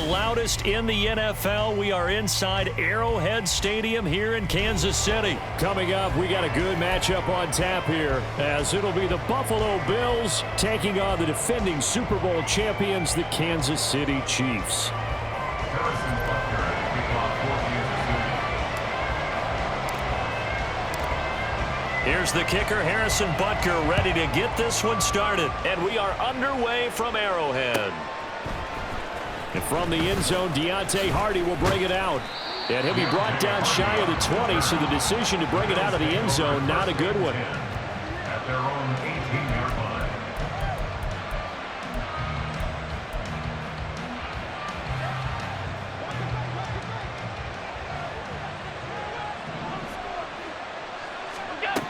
loudest in the NFL. We are inside Arrowhead Stadium here in Kansas City. Coming up, we got a good matchup on tap here, as it'll be the Buffalo Bills taking on the defending Super Bowl champions, the Kansas City Chiefs. Here's the kicker, Harrison Butker, ready to get this one started. And we are underway from Arrowhead. And from the end zone, Deontay Hardy will bring it out. And he'll be brought down shy of the 20, so the decision to bring it out of the end zone, not a good one. At their own 18-yard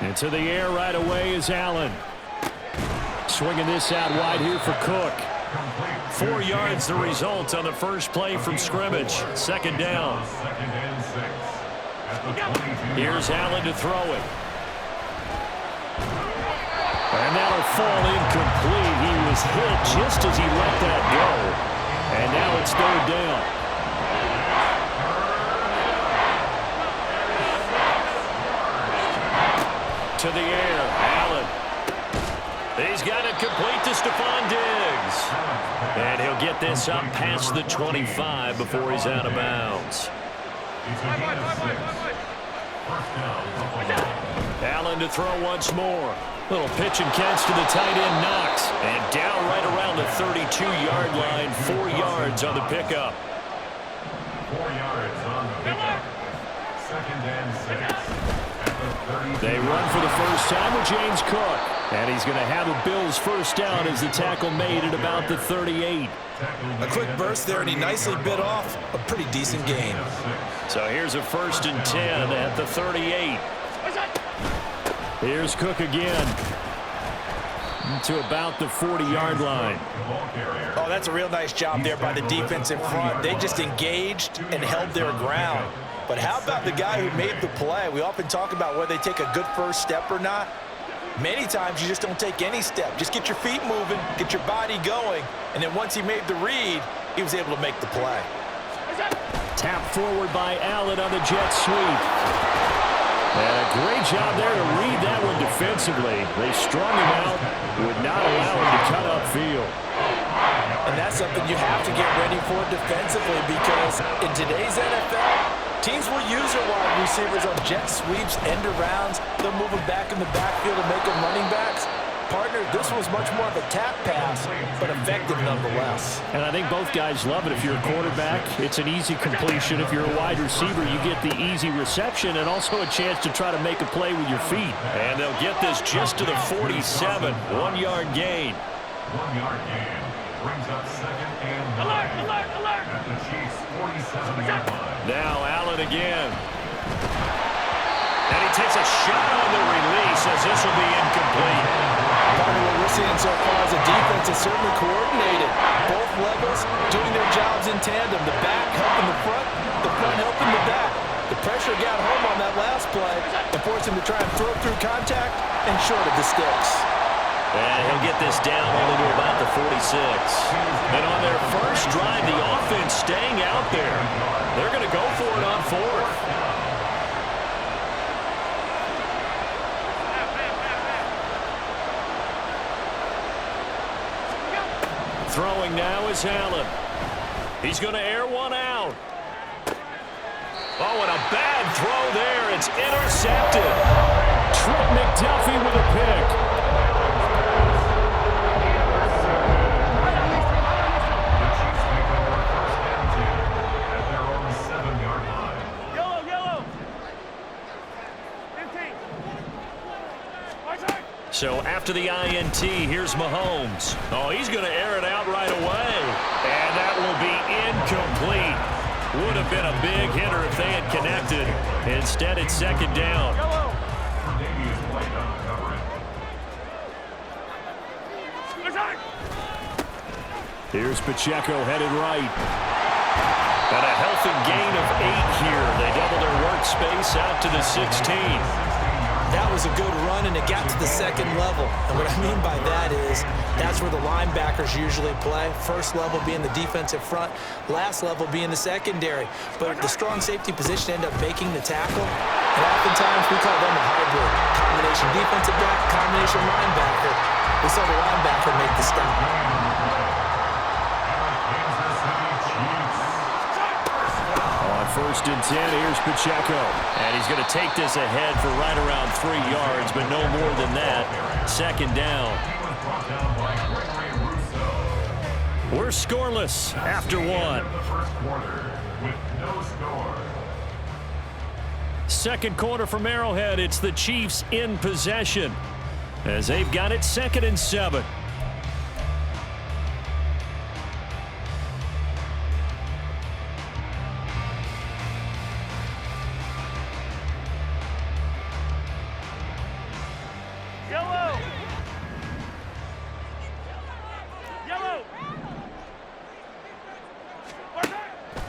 line. Into the air right away is Allen. Swinging this out wide here for Cook. 4 yards the result on the first play from scrimmage. Second down. Here's Allen to throw it. And that'll fall incomplete. He was hit just as he let that go. And now it's third down. To the air, Allen. He's got it complete to Stephon Diggs. And he'll get this up past the 25 before he's out of bounds. Allen to throw once more. Little pitch and catch to the tight end, Knox. And down right around the 32-yard line. 4 yards on the pickup. 4 yards on the pickup. Second and 6. They run for the first time with James Cook. And he's going to have a Bills first down as the tackle made at about the 38. A quick burst there, and he nicely bit off a pretty decent gain. So here's a 1st and 10 at the 38. Here's Cook again. To about the 40-yard line. Oh, that's a real nice job there by the defense in front. They just engaged and held their ground. But how about the guy who made the play? We often talk about whether they take a good first step or not. Many times you just don't take any step. Just get your feet moving, get your body going, and then once he made the read, he was able to make the play. Tap forward by Allen on the jet sweep. And a great job there to read that one defensively. They strung him out, would not allow him to cut upfield. And that's something you have to get ready for defensively, because in today's NFL, teams will use their wide receivers on jet sweeps, end arounds. They'll move them back in the backfield and make them running backs. Partner, this was much more of a tap pass, but effective nonetheless. And I think both guys love it. If you're a quarterback, it's an easy completion. If you're a wide receiver, you get the easy reception and also a chance to try to make a play with your feet. And they'll get this just to the 47. 1-yard gain. 1-yard gain. Brings up second and 9. Alert! At the Chiefs' 47-yard line. Now Allen again. And he takes a shot on the release as this will be incomplete. Part of what we're seeing so far is the defense is certainly coordinated. Both levels doing their jobs in tandem. The back helping the front helping the back. The pressure got home on that last play and forced him to try and throw through contact and short of the sticks. And he'll get this down only to about the 46. And on their first drive, the offense staying out there. They're going to go for it on 4th. Throwing now is Allen. He's going to air one out. Oh, and a bad throw there. It's intercepted. Trent McDuffie with a pick. So after the INT, here's Mahomes. Oh, he's going to air it out right away. And that will be incomplete. Would have been a big hitter if they had connected. Instead, it's second down. Here's Pacheco headed right. And a healthy gain of 8 here. They double their workspace out to the 16. That was a good run, and it got to the second level. And what I mean by that is that's where the linebackers usually play. First level being the defensive front, last level being the secondary. But the strong safety position ended up making the tackle. And oftentimes we call them a hybrid. Combination defensive back, combination linebacker. We saw the linebacker make the stop. First and 10, here's Pacheco. And he's going to take this ahead for right around 3 yards, but no more than that. Second down. We're scoreless after one. Second quarter from Arrowhead. It's the Chiefs in possession as they've got it 2nd and 7.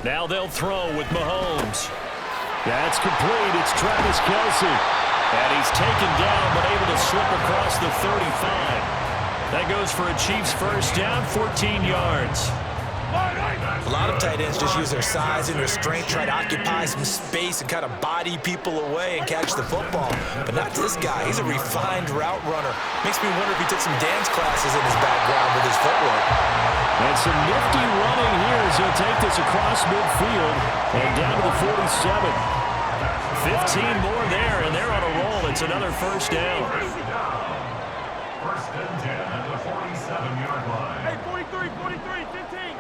Now they'll throw with Mahomes. That's complete. It's Travis Kelce. And he's taken down but able to slip across the 35. That goes for a Chiefs first down, 14 yards. A lot of tight ends just use their size and their strength, try to occupy some space and kind of body people away and catch the football. But not this guy. He's a refined route runner. Makes me wonder if he took some dance classes in his background with his footwork. And some nifty running here as he'll take this across midfield and down to the 47. 15 more there, and they're on a roll. It's another first down. First and 10 at the 47-yard line. Hey, 43, 43, 15.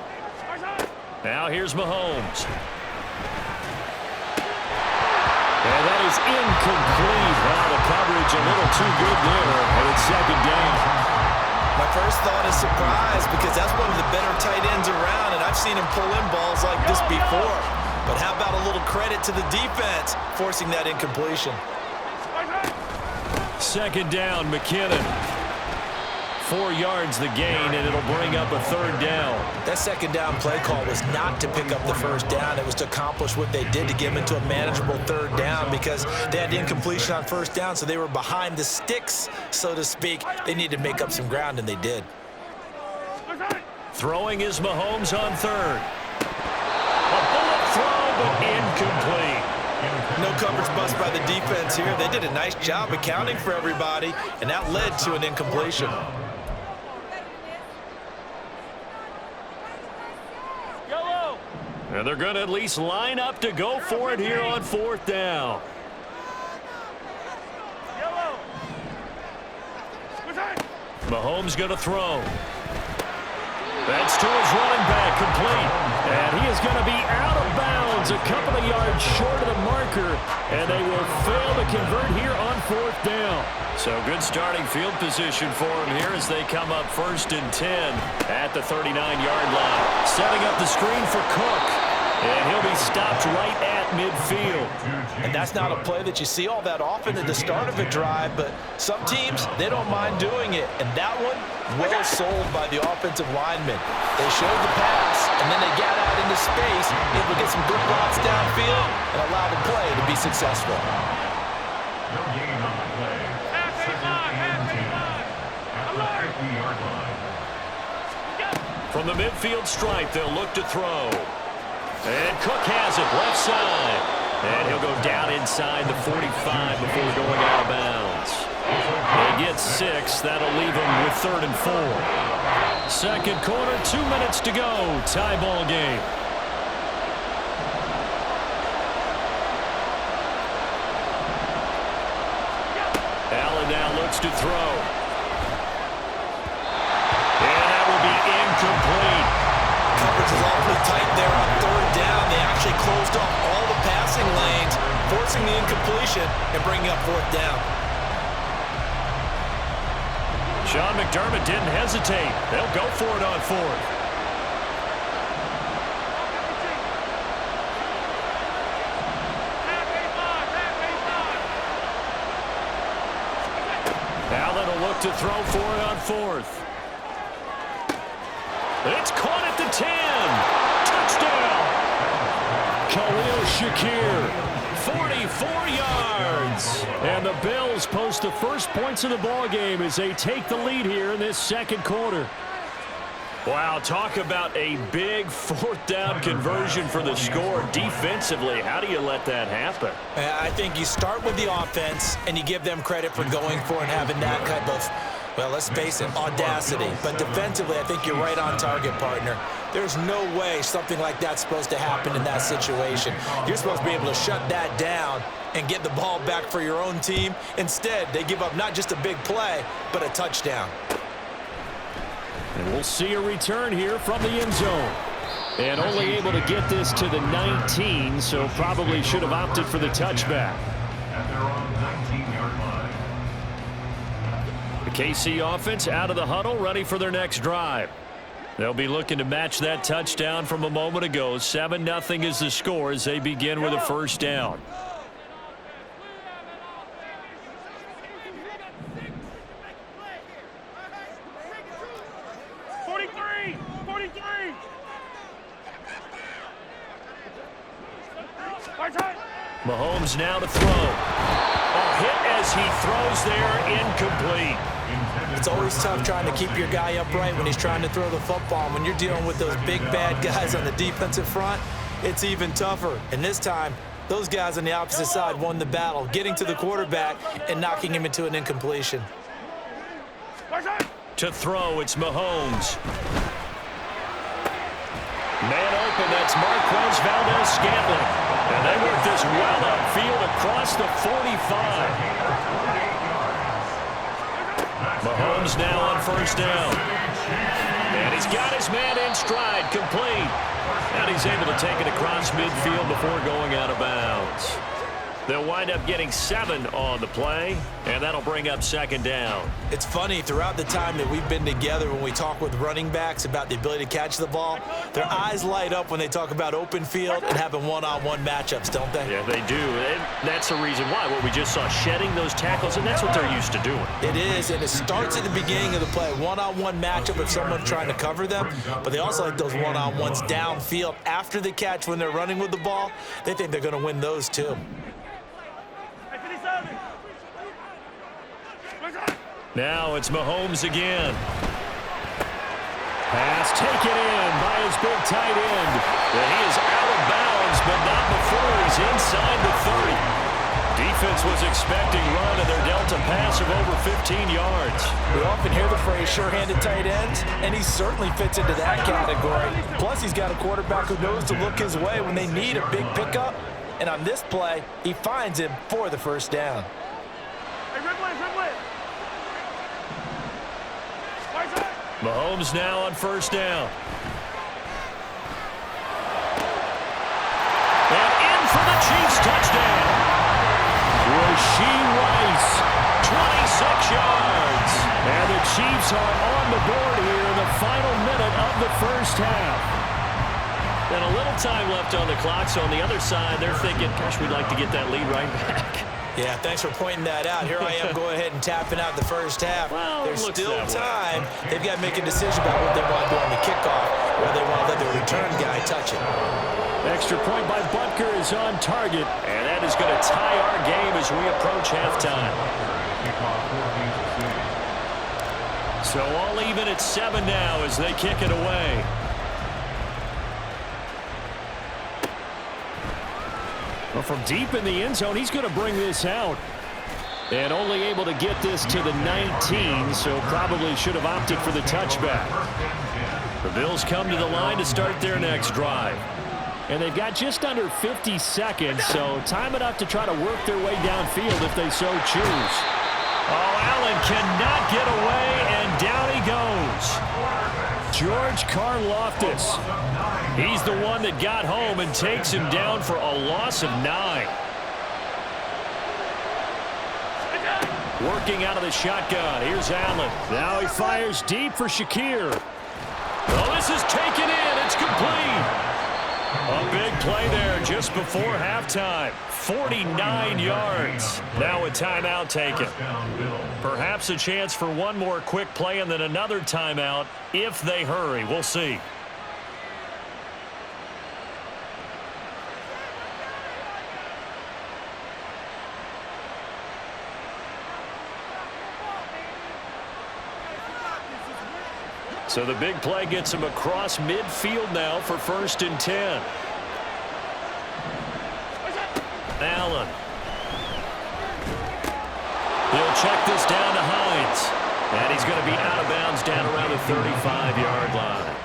Now here's Mahomes. And that is incomplete. Wow, the coverage a little too good there, and it's second down. My first thought is surprise because that's one of the better tight ends around, and I've seen him pull in balls like this before. But how about a little credit to the defense forcing that incompletion? Second down, McKinnon. 4 yards the gain, and it'll bring up a third down. That second down play call was not to pick up the first down. It was to accomplish what they did to get them into a manageable third down because they had incompletion on first down, so they were behind the sticks, so to speak. They needed to make up some ground, and they did. Throwing is Mahomes on third. A bullet throw, but incomplete. No coverage bust by the defense here. They did a nice job accounting for everybody, and that led to an incompletion. And they're going to at least line up to go for it here on fourth down. Mahomes going to throw. That's to his running back, complete. And he is going to be out of bounds, a couple of yards short of the marker. And they will fail to convert here on fourth down. So good starting field position for him here as they come up first and 10 at the 39-yard line. Setting up the screen for Cook. And he'll be stopped right at midfield. And that's not a play that you see all that often at the start of a drive, but some teams, they don't mind doing it. And that one, well sold by the offensive lineman. They showed the pass, and then they got out into space, able to get some good blocks downfield, and allow the play to be successful. No gain on the play. Second and 10 at the 50-yard line. From the midfield stripe, they'll look to throw. And Cook has it left side. And he'll go down inside the 45 before going out of bounds. They get 6. That'll leave them with 3rd and 4. Second quarter, 2 minutes to go. Tie ball game. Allen now looks to throw. And that will be incomplete. Coverage is awfully tight there on third down. They actually closed off all the passing lanes, forcing the incompletion and bringing up fourth down. Sean McDermott didn't hesitate. They'll go for it on fourth. Allen will look to throw for it on fourth. It's caught at the 10. Touchdown. Khalil Shakir 44 yards. And the Bills post the first points of the ball game as they take the lead here in this second quarter. Wow, talk about a big fourth down conversion for the score. Defensively, how do you let that happen? I think you start with the offense, and you give them credit for going for and having that type of, well, let's face it, audacity. But defensively, I think you're right on target, partner. There's no way something like that's supposed to happen in that situation. You're supposed to be able to shut that down and get the ball back for your own team. Instead, they give up not just a big play, but a touchdown. And we'll see a return here from the end zone. And only able to get this to the 19, so probably should have opted for the touchback. At their own 19-yard line. The KC offense out of the huddle, ready for their next drive. They'll be looking to match that touchdown from a moment ago. 7-0 is the score as they begin with a first down. Mahomes now to throw. A hit as he throws there, incomplete. It's always tough trying to keep your guy upright when he's trying to throw the football. When you're dealing with those big, bad guys on the defensive front, it's even tougher. And this time, those guys on the opposite side won the battle, getting to the quarterback and knocking him into an incompletion. To throw, it's Mahomes. Man open, that's Marquez Valdes-Scantling. And they work this well upfield across the 45. Mahomes now on first down. And he's got his man in stride, complete. And he's able to take it across midfield before going out of bounds. They'll wind up getting 7 on the play, and that'll bring up second down. It's funny, throughout the time that we've been together, when we talk with running backs about the ability to catch the ball, their eyes light up when they talk about open field and having one-on-one matchups, don't they? Yeah, they do. And that's the reason why. Well, we just saw shedding those tackles, and that's what they're used to doing. It is, and it starts at the beginning of the play. One-on-one matchup if someone's trying to cover them, but they also like those one-on-ones downfield after the catch when they're running with the ball. They think they're going to win those too. Now it's Mahomes again. Pass taken in by his big tight end. And he is out of bounds, but not before he's inside the 30. Defense was expecting run, and they're dealt a pass of over 15 yards. We often hear the phrase sure-handed tight ends, and he certainly fits into that category. Plus, he's got a quarterback who knows to look his way when they need a big pickup. And on this play, he finds him for the first down. Mahomes now on first down. And in for the Chiefs touchdown. Rashee Rice, 26 yards. And the Chiefs are on the board here in the final minute of the first half. And a little time left on the clock, so on the other side, they're thinking, gosh, we'd like to get that lead right back. Yeah, thanks for pointing that out. Here I am going ahead and tapping out the first half. Well, there's still time. They've got to make a decision about what they want to do on the kickoff, or they want to let the return guy touch it. Extra point by Butker is on target, and that is going to tie our game as we approach halftime. So all even at 7 now as they kick it away. Well, from deep in the end zone, he's going to bring this out. And only able to get this to the 19, so probably should have opted for the touchback. The Bills come to the line to start their next drive. And they've got just under 50 seconds, so time enough to try to work their way downfield if they so choose. Oh, Allen cannot get away, and down he goes. George Karlaftis. He's the one that got home and takes him down for a loss of 9. Working out of the shotgun. Here's Allen. Now he fires deep for Shakir. Oh, this is taken in. It's complete. A big play there just before halftime. 49 yards. Now a timeout taken. Perhaps a chance for one more quick play and then another timeout if they hurry. We'll see. So the big play gets him across midfield now for 1st and 10. Allen. He'll check this down to Hines. And he's going to be out of bounds down around the 35-yard line.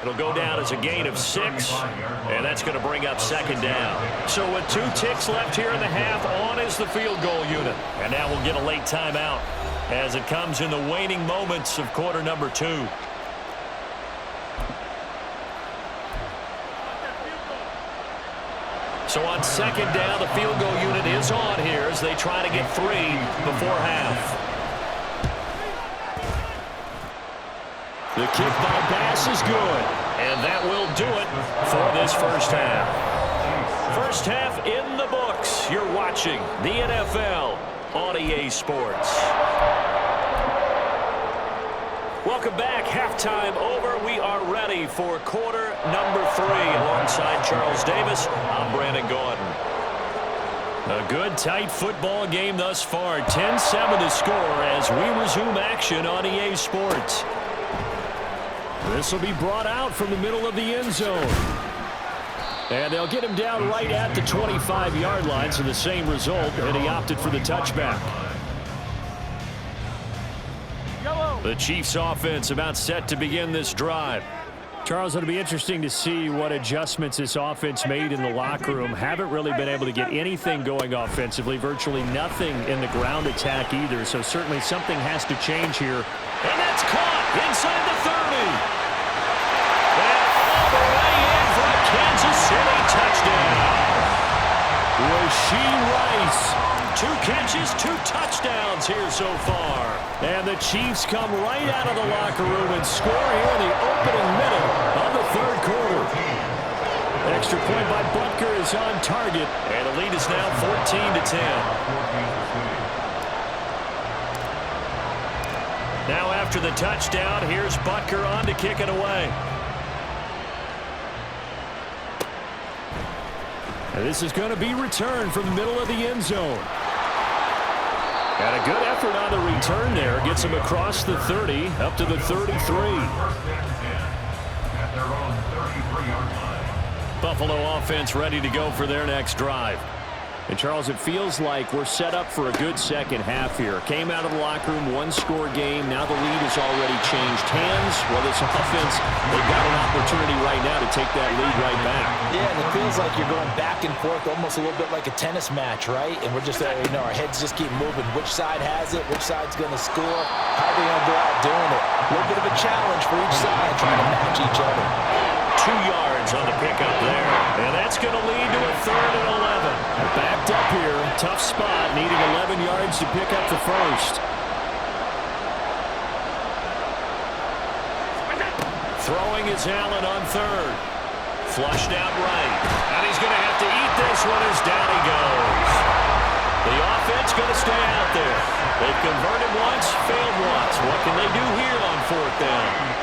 It'll go down as a gain of 6, and that's going to bring up 2nd down. So with 2 ticks left here in the half, on is the field goal unit. And now we'll get a late timeout as it comes in the waning moments of quarter number 2. So on 2nd down, the field goal unit is on here as they try to get 3 before half. The kick by Bass is good, and that will do it for this first half. First half in the books. You're watching the NFL on EA Sports. Welcome back. Halftime over. We are ready for quarter number 3. Alongside Charles Davis, I'm Brandon Gaudin. A good, tight football game thus far. 10-7 to score as we resume action on EA Sports. This will be brought out from the middle of the end zone. And they'll get him down right at the 25-yard line, so the same result, and he opted for the touchback. The Chiefs offense about set to begin this drive. Charles, it'll be interesting to see what adjustments this offense made in the locker room. Haven't really been able to get anything going offensively, virtually nothing in the ground attack either, so certainly something has to change here. And that's caught inside the 30. And all the way in for a Kansas City touchdown. Rashee Rice, 2 catches, 2 touchdowns here so far. And the Chiefs come right out of the locker room and score here in the opening minute of the 3rd quarter. Extra point by Butker is on target, and the lead is now 14-10. Now after the touchdown, here's Butker on to kick it away. And this is going to be returned from the middle of the end zone. And a good effort on the return there. Gets him across the 30, up to the 33. Buffalo offense ready to go for their next drive. And, Charles, it feels like we're set up for a good second half here. Came out of the locker room, 1-score game. Now the lead has already changed hands. Well, this offense, they've got an opportunity right now to take that lead right back. Yeah, and it feels like you're going back and forth almost a little bit like a tennis match, right? And we're just, our heads just keep moving. Which side has it? Which side's going to score? How are they going to go out doing it? A little bit of a challenge for each side, trying to match each other. 2 yards on the pickup there. And that's going to lead to a 3rd and 11. Backed up here. Tough spot. Needing 11 yards to pick up the first. Throwing is Allen on 3rd. Flushed out right. And he's going to have to eat this one as down he goes. The offense going to stay out there. They've converted once, failed once. What can they do here on 4th down?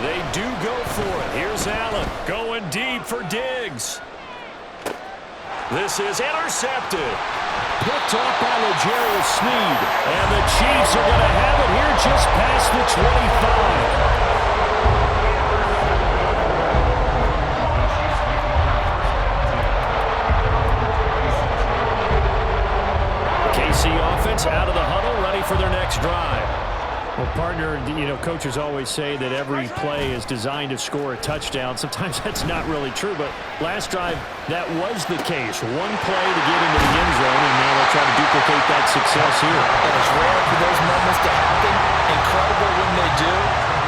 They do go for it. Here's Allen going deep for Diggs. This is intercepted. Picked off by L'Jarius Sneed. And the Chiefs are going to have it here just past the 25. KC offense out of the huddle, ready for their next drive. Well, partner, coaches always say that every play is designed to score a touchdown. Sometimes that's not really true, but last drive, that was the case. 1 play to get into the end zone, and now they'll try to duplicate that success here. And it's rare for those moments to happen. Incredible when they do.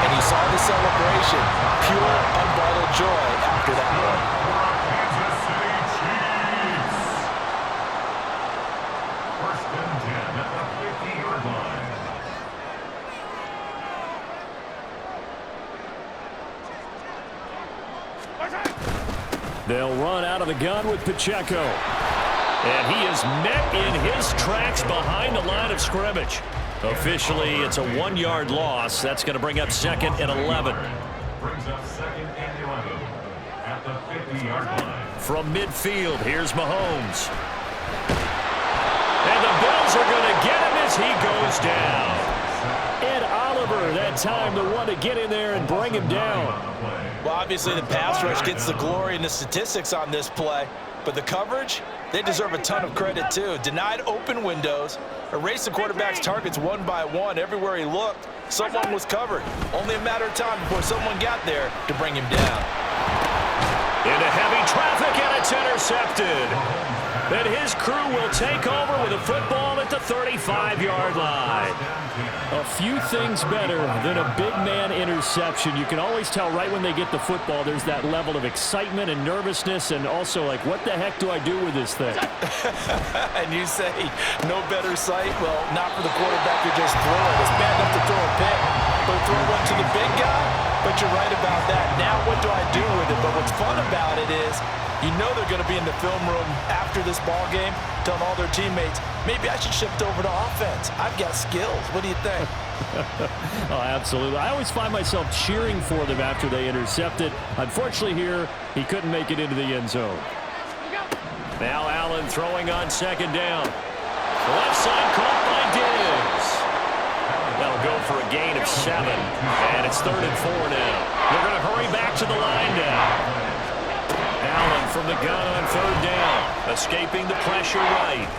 And you saw the celebration. Pure, unbridled joy after that one. First and 10 at the 50-yard line. They'll run out of the gun with Pacheco. And he is met in his tracks behind the line of scrimmage. Officially, it's a 1-yard loss. That's going to bring up 2nd and 11. Brings up 2nd from midfield. Here's Mahomes. And the Bills are going to get him as he goes down. Ed Oliver, that time, the one to get in there and bring him down. Well, obviously the pass rush gets the glory and the statistics on this play, but the coverage, they deserve a ton of credit too. Denied open windows, erased the quarterback's targets one by one. Everywhere he looked, someone was covered. Only a matter of time before someone got there to bring him down. Into heavy traffic, and it's intercepted. Then his crew will take over with a football at the 35-yard line. A few things better than a big man interception. You can always tell right when they get the football, there's that level of excitement and nervousness, and also like, what the heck do I do with this thing? And you say, no better sight? Well, not for the quarterback who just threw it. It's bad enough to throw a pick, but throw one to the big guy? But you're right about that. Now what do I do with it? But what's fun about it is, you know they're going to be in the film room after this ball game, telling all their teammates, maybe I should shift over to offense. I've got skills. What do you think? Oh, absolutely. I always find myself cheering for them after they intercept it. Unfortunately here, he couldn't make it into the end zone. Now Allen throwing on second down. Left side caught by Diggs. That'll go for a gain of 7. And it's 3rd and 4 now. They're going to hurry back to the line now. Allen from the gun on 3rd down. Escaping the pressure right.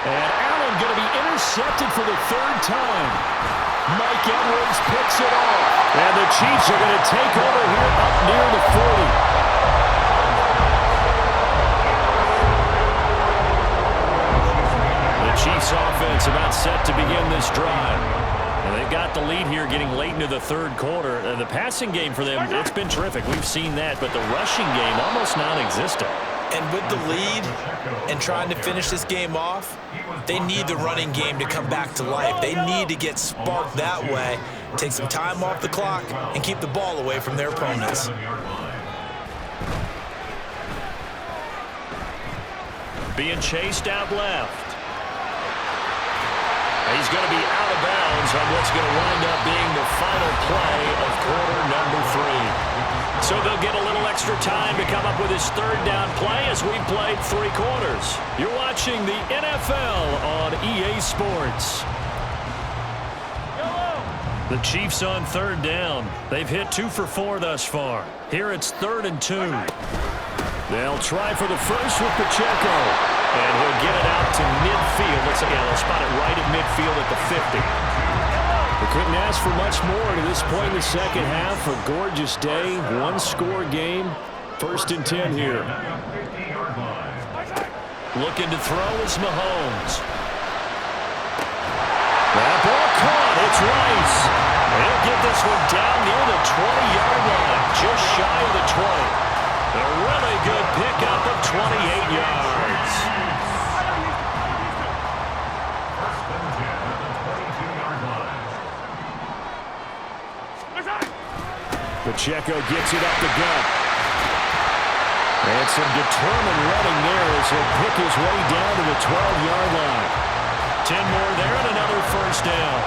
And Allen going to be intercepted for the 3rd time. Mike Edwards picks it off. And the Chiefs are going to take over here up near the 40. Chiefs offense about set to begin this drive. And they've got the lead here getting late into the 3rd quarter. The passing game for them, it's been terrific. We've seen that, but the rushing game almost non-existent. And with the lead and trying to finish this game off, they need the running game to come back to life. They need to get sparked that way, take some time off the clock, and keep the ball away from their opponents. Being chased out left. He's going to be out of bounds on what's going to wind up being the final play of quarter number 3. So they'll get a little extra time to come up with his 3rd down play as we've played 3 quarters. You're watching the NFL on EA Sports. The Chiefs on 3rd down. They've hit 2 for 4 thus far. Here it's 3rd and 2. They'll try for the first with Pacheco. And he'll get it out to midfield. They'll spot it right at midfield at the 50. They couldn't ask for much more to this point in the second half. A gorgeous day, 1-score game. 1st and 10 here. Looking to throw is Mahomes. That ball caught. It's Rice. He'll get this one down near the 20-yard line, just shy of the 20. A really good pickup of 28 yards. Pacheco gets it up the gut. And some determined running there as he'll pick his way down to the 12-yard line. 10 more there and another 1st down.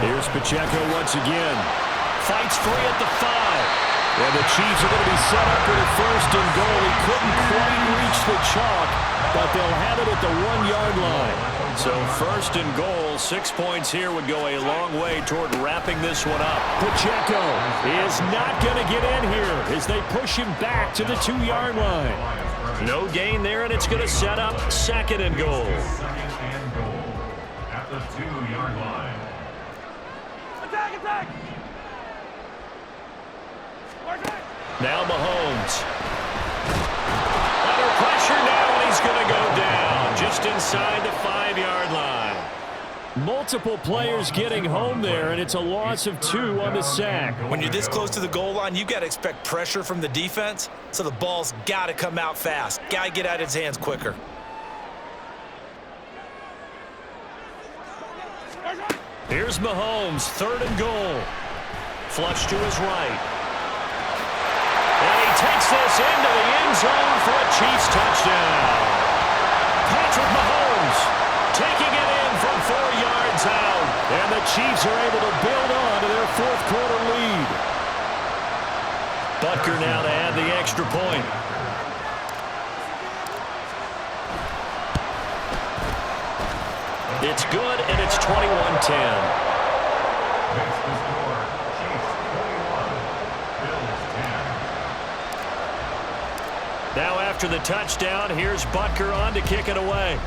Here's Pacheco once again. Fights free at the 5. And the Chiefs are going to be set up with a 1st and goal. He couldn't quite reach the chalk, but they'll have it at the 1-yard line. So 1st and goal, 6 points here would go a long way toward wrapping this one up. Pacheco is not going to get in here as they push him back to the 2-yard line. No gain there, and it's going to set up 2nd and goal. 2nd and goal at the 2-yard line. Attack, attack! Now Mahomes. Under pressure now, and he's going to go down just inside the 5-yard line. Multiple players getting home there, and it's a loss of 2 on the sack. When you're this close to the goal line, you got to expect pressure from the defense, so the ball's got to come out fast. Got to get out of his hands quicker. Here's Mahomes, 3rd and goal. Flush to his right. And he takes this into the end zone for a Chiefs touchdown. Patrick Mahomes taking it in from 4 yards out. And the Chiefs are able to build on to their fourth-quarter lead. Butker now to add the extra point. It's good, and it's 21-10. Makes the score. Chiefs 21, Bills 10. Now after the touchdown, here's Butker on to kick it away.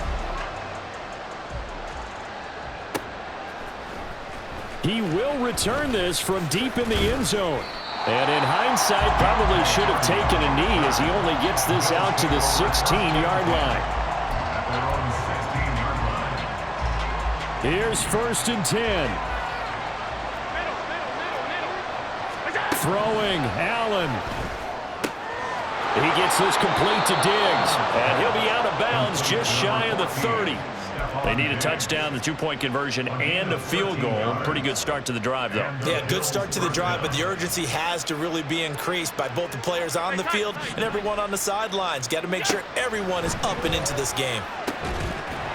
He will return this from deep in the end zone. And in hindsight, probably should have taken a knee as he only gets this out to the 16-yard line. Here's 1st and 10. Throwing, Allen. He gets this complete to Diggs. And he'll be out of bounds just shy of the 30. They need a touchdown, the two-point conversion, and a field goal. Pretty good start to the drive, though. Yeah, good start to the drive, but the urgency has to really be increased by both the players on the field and everyone on the sidelines. Got to make sure everyone is up and into this game.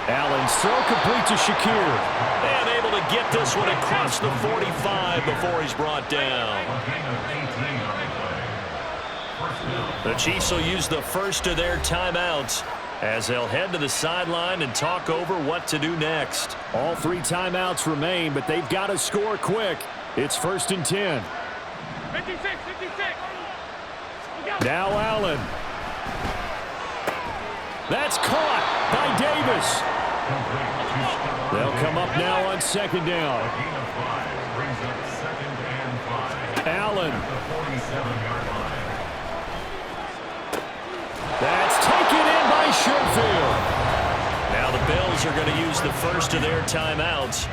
Allen's throw complete to Shakir. And able to get this one across the 45 before he's brought down. The Chiefs will use the first of their timeouts as they'll head to the sideline and talk over what to do next. All 3 timeouts remain, but they've got to score quick. It's 1st and 10. 56. Now Allen. That's caught by Davis. They'll come up now on 2nd down. Allen. That's taken in by Sherfield. Now the Bills are going to use the first of their timeouts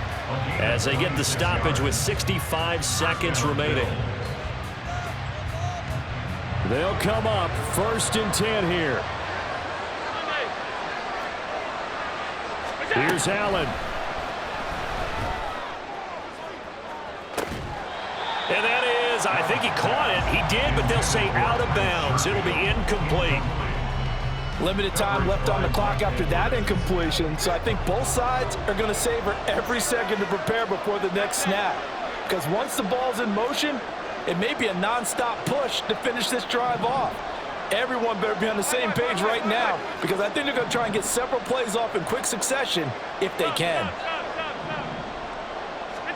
as they get the stoppage with 65 seconds remaining. They'll come up 1st and 10 here. Here's Allen. And that is, I think he caught it. He did, but they'll say out of bounds. It'll be incomplete. Limited time left on the clock after that incompletion, so I think both sides are going to savor every second to prepare before the next snap. Because once the ball's in motion, it may be a non-stop push to finish this drive off. Everyone better be on the same page right now, because I think they're going to try and get several plays off in quick succession if they can.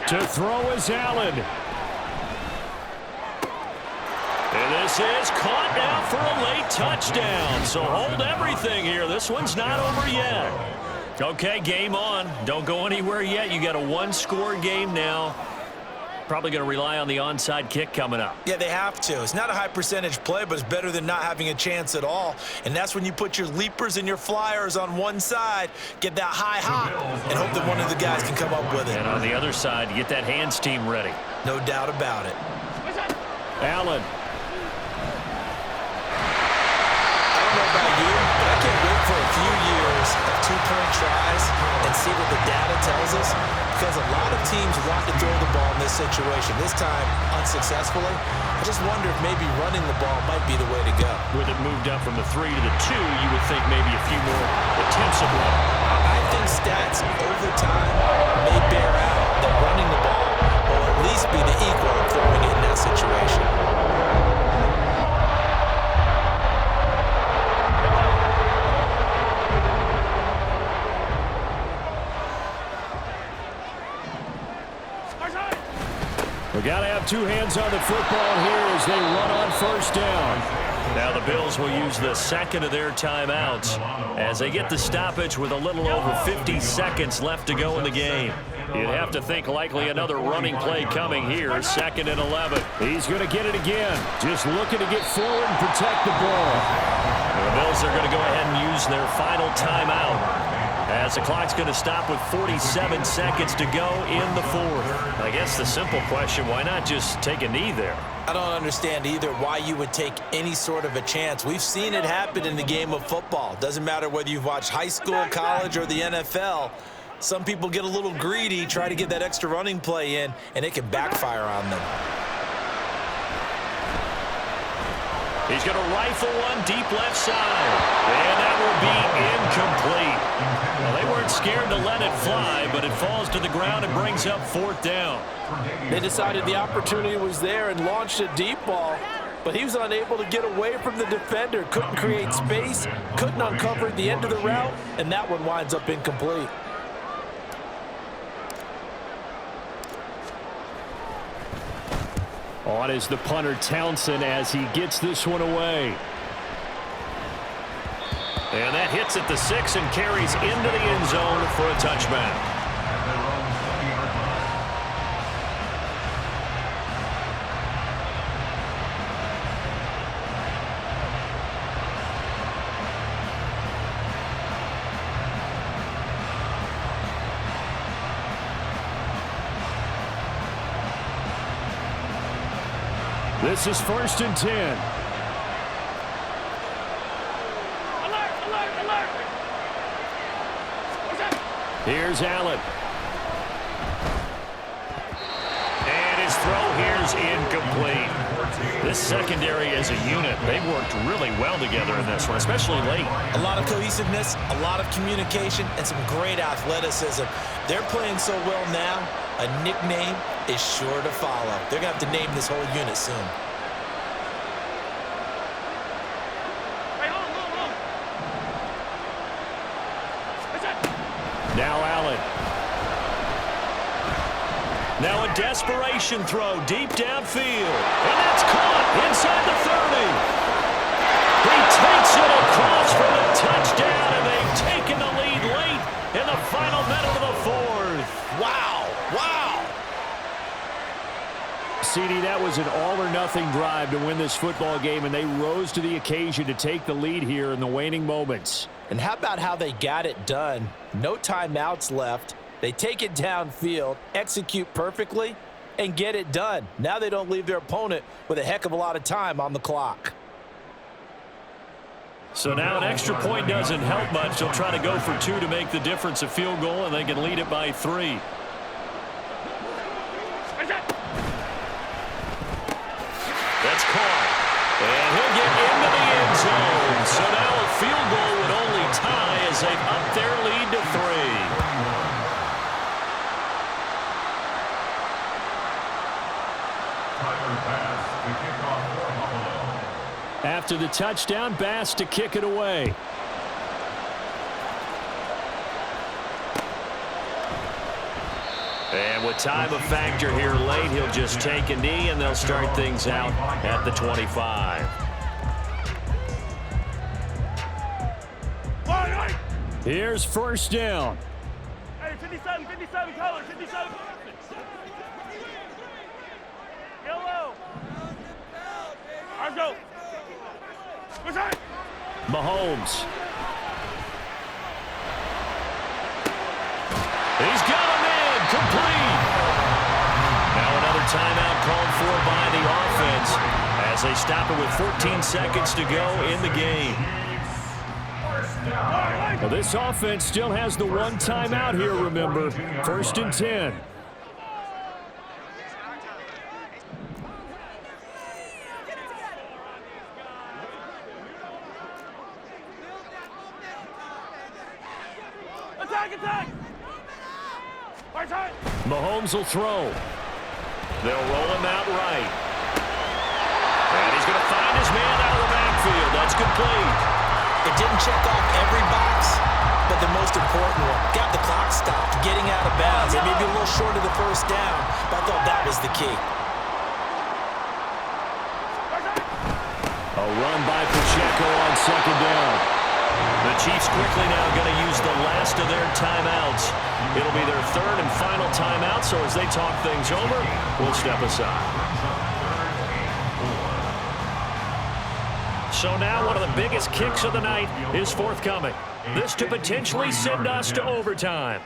To throw is Allen. And this is caught now for a late touchdown. So hold everything here. This one's not over yet. Okay, game on. Don't go anywhere yet. You got a one-score game now. Probably going to rely on the onside kick coming up. Yeah, they have to. It's not a high percentage play, but it's better than not having a chance at all. And that's when you put your leapers and your flyers on one side, get that high hop, and hope that one of the guys can come up with it. And on the other side, you get that hands team ready. No doubt about it. Allen. I don't know about you, but I can't wait for a few years of two-point tries and see what the data tells us, because a lot of teams want to throw the ball in this situation. This time, unsuccessfully. I just wonder if maybe running the ball might be the way to go. With it moved up from the 3 to the 2, you would think maybe a few more attempts of running. I think stats over time may bear out that running the ball will at least be the equal of throwing it in that situation. We got to have two hands on the football here as they run on first down. Now the Bills will use the second of their timeouts as they get the stoppage with a little over 50 seconds left to go in the game. You'd have to think likely another running play coming here, 2nd and 11. He's going to get it again. Just looking to get forward and protect the ball. The Bills are going to go ahead and use their final timeout as the clock's going to stop with 47 seconds to go in the 4th. I guess the simple question, why not just take a knee there? I don't understand either why you would take any sort of a chance. We've seen it happen in the game of football. Doesn't matter whether you've watched high school, college, or the NFL. Some people get a little greedy, try to get that extra running play in, and it can backfire on them. He's going to rifle one deep left side. And that will be incomplete. Well, they weren't scared to let it fly, but it falls to the ground and brings up 4th down. They decided the opportunity was there and launched a deep ball, but he was unable to get away from the defender. Couldn't create space, couldn't uncover the end of the route, and that one winds up incomplete. On is the punter Townsend as he gets this one away. And that hits at the 6 and carries into the end zone for a touchback. This is 1st and 10. Alert, alert, alert. What's that? Here's Allen. And his throw here's incomplete. This secondary as a unit, they've worked really well together in this one, especially late. A lot of cohesiveness, a lot of communication, and some great athleticism. They're playing so well now, a nickname is sure to follow. They're going to have to name this whole unit soon. Hey, hold. What's that? Now Allen. Now a desperation throw deep downfield. And that's caught inside the 30. He takes it across for the touchdown, and they've taken the lead late in the final minute of the 4th. Wow, wow. CD, that was an all-or-nothing drive to win this football game, and they rose to the occasion to take the lead here in the waning moments. And how about how they got it done? No timeouts left. They take it downfield, execute perfectly, and get it done. Now they don't leave their opponent with a heck of a lot of time on the clock. So now an extra point doesn't help much. They'll try to go for 2 to make the difference a field goal, and they can lead it by 3. What's that? That's caught. And he'll get into the end zone. So now a field goal would only tie as they've upped their lead to 3. After the touchdown, Bass to kick it away. And with time a factor here late, he'll just take a knee, and they'll start things out at the 25. Here's 1st down. Hey, 57, color, 57. Yellow. Let's go. What's that? Mahomes. He's got him in, complete. Now another timeout called for by the offense as they stop it with 14 seconds to go in the game. Well, this offense still has the one timeout here, remember. 1st and 10. Attack! Right side. Mahomes will throw. They'll roll him out right. And he's going to find his man out of the backfield. That's complete. It didn't check off every box, but the most important one. Got the clock stopped, getting out of bounds. It may be a little short of the 1st down, but I thought that was the key. A run by Pacheco on 2nd down. The Chiefs quickly now going to use the last of their timeouts. It'll be their 3rd and final timeout, so as they talk things over, we'll step aside. So now one of the biggest kicks of the night is forthcoming. This to potentially send us to overtime.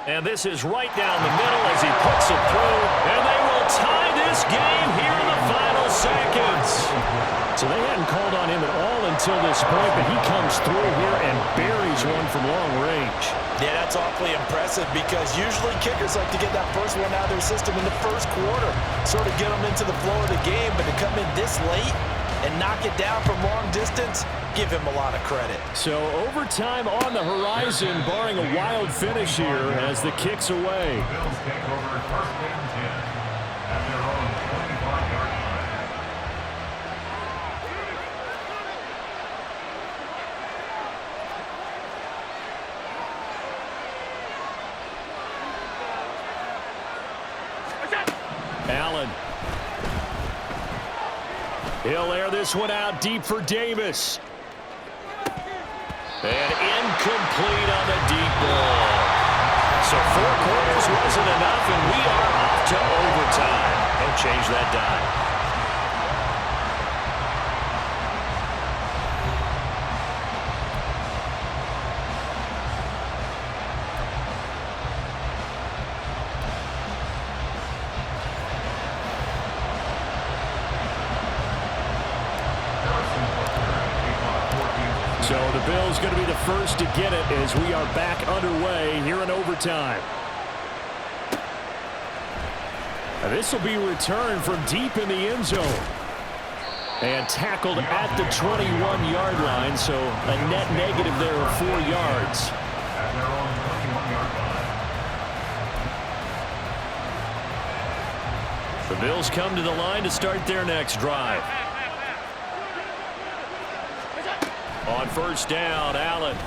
And this is right down the middle as he puts it through, and they will tie this game here in the final seconds. So they hadn't called on him at all until this point, but he comes through here and buries one from long range. Yeah, that's awfully impressive because usually kickers like to get that first one out of their system in the first quarter, sort of get them into the flow of the game, but to come in this late and knock it down from long distance, give him a lot of credit. So overtime on the horizon, barring a wild finish here as the kick's away. The Bills take over first and 10 at their own 25-yard line. Allen. He'll air this one out deep for Davis. And incomplete on the deep ball. So 4 quarters wasn't enough, and we are off to overtime. Don't change that dime. So the Bills going to be the first to get it as we are back underway here in overtime. And this will be returned from deep in the end zone. And tackled at the 21-yard line, so a net negative there of 4 yards. At their own 21-yard line. The Bills come to the line to start their next drive. On first down, Allen.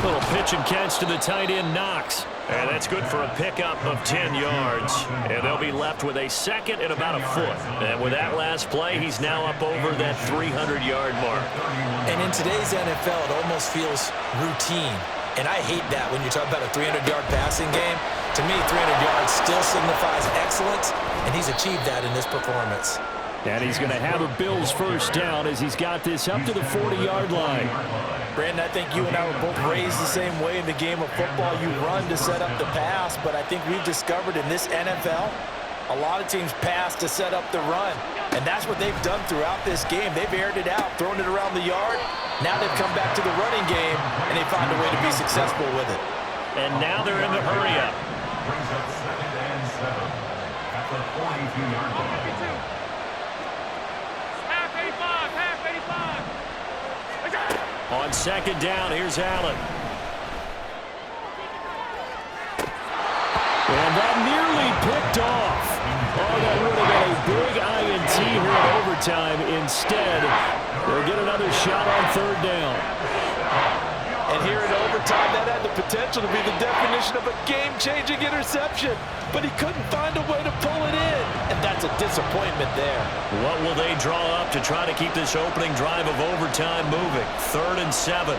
Little pitch and catch to the tight end, Knox. And that's good for a pickup of 10 yards. And they'll be left with a second and about a foot. And with that last play, he's now up over that 300-yard mark. And in today's NFL, it almost feels routine. And I hate that when you talk about a 300-yard passing game. To me, 300 yards still signifies excellence, and he's achieved that in this performance. And he's going to have a Bills first down as he's got this up to the 40-yard line. Brandon, I think you and I were both raised the same way in the game of football. You run to set up the pass, but I think we've discovered in this NFL, a lot of teams pass to set up the run. And that's what they've done throughout this game. They've aired it out, thrown it around the yard. Now they've come back to the running game, and they find a way to be successful with it. And now they're in the hurry-up. Brings up second and 7 at the 42-yard line. On second down, here's Allen. And that nearly picked off. Oh, that would have been a big INT here in overtime. Instead, they'll get another shot on third down. And here in overtime, that had the potential to be the definition of a game-changing interception. But he couldn't find a way to pull it in. And that's a disappointment there. What will they draw up to try to keep this opening drive of overtime moving? 3rd and 7.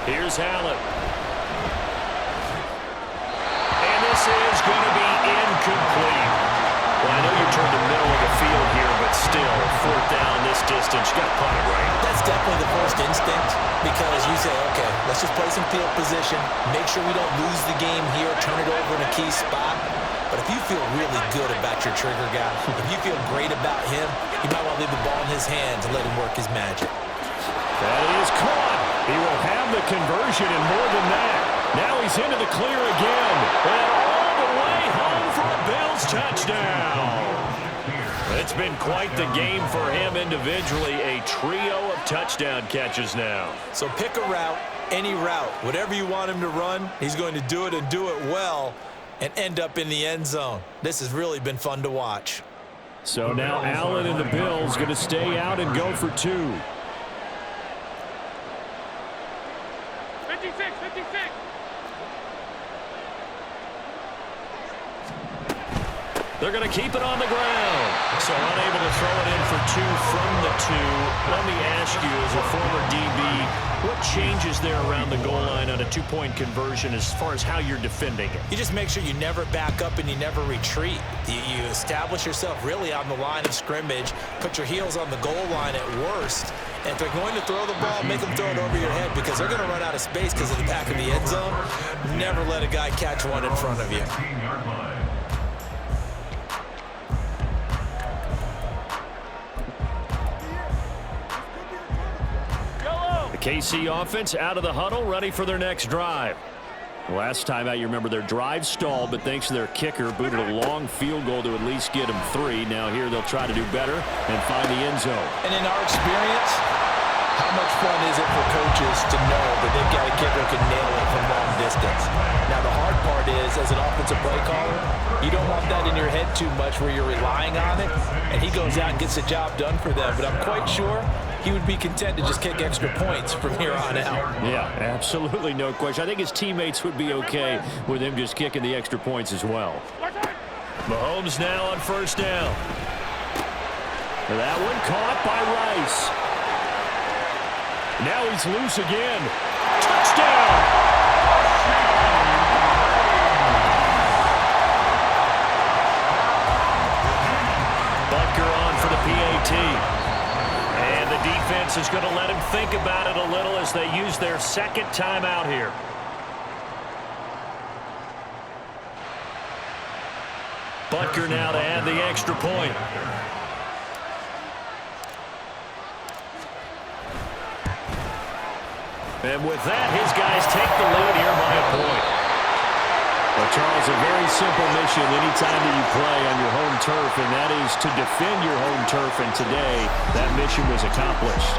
Here's Allen. And this is going to be incomplete. Well, I know you turned the middle of the field here, but still, 4th down this distance, you got to punt it right. That's definitely the first instinct because you say, okay, let's just play some field position, make sure we don't lose the game here, turn it over in a key spot. But if you feel really good about your trigger guy, if you feel great about him, you might want to leave the ball in his hands and let him work his magic. That is caught. He will have the conversion and more than that. Now he's into the clear again. And all the way home for a Bills touchdown. It's been quite the game for him individually. A trio of touchdown catches now. So pick a route, any route. Whatever you want him to run, he's going to do it and do it well and end up in the end zone. This has really been fun to watch. So now Allen and the Bills going to stay out and go for 2. 56, 56. They're going to keep it on the ground. So unable to throw it in for 2 from the 2. Let me ask you, as a former DB, what changes there around the goal line on a 2-point conversion as far as how you're defending it? You just make sure you never back up and you never retreat. You establish yourself really on the line of scrimmage, put your heels on the goal line at worst, and if they're going to throw the ball, make them throw it over your head because they're going to run out of space because of the back of the end zone. Never let a guy catch one in front of you. 15-yard line. The KC offense out of the huddle, ready for their next drive. Last time out, you remember their drive stalled, but thanks to their kicker, booted a long field goal to at least get them 3. Now here they'll try to do better and find the end zone. And in our experience, how much fun is it for coaches to know that they've got a kicker who can nail it from long distance? Now the hard part is, as an offensive play caller, you don't want that in your head too much where you're relying on it, and he goes out and gets the job done for them. But I'm quite sure he would be content to just kick extra points from here on out. Yeah, absolutely no question. I think his teammates would be okay with him just kicking the extra points as well. Mahomes now on first down. That one caught by Rice. Now he's loose again. Touchdown! Butker on for the PAT. And the defense is going to let him think about it a little as they use their second timeout here. Butker now to add the extra point. And with that, his guys take the lead here by a point. Well, Charles, a very simple mission anytime that you play on your home turf, and that is to defend your home turf. And today, that mission was accomplished.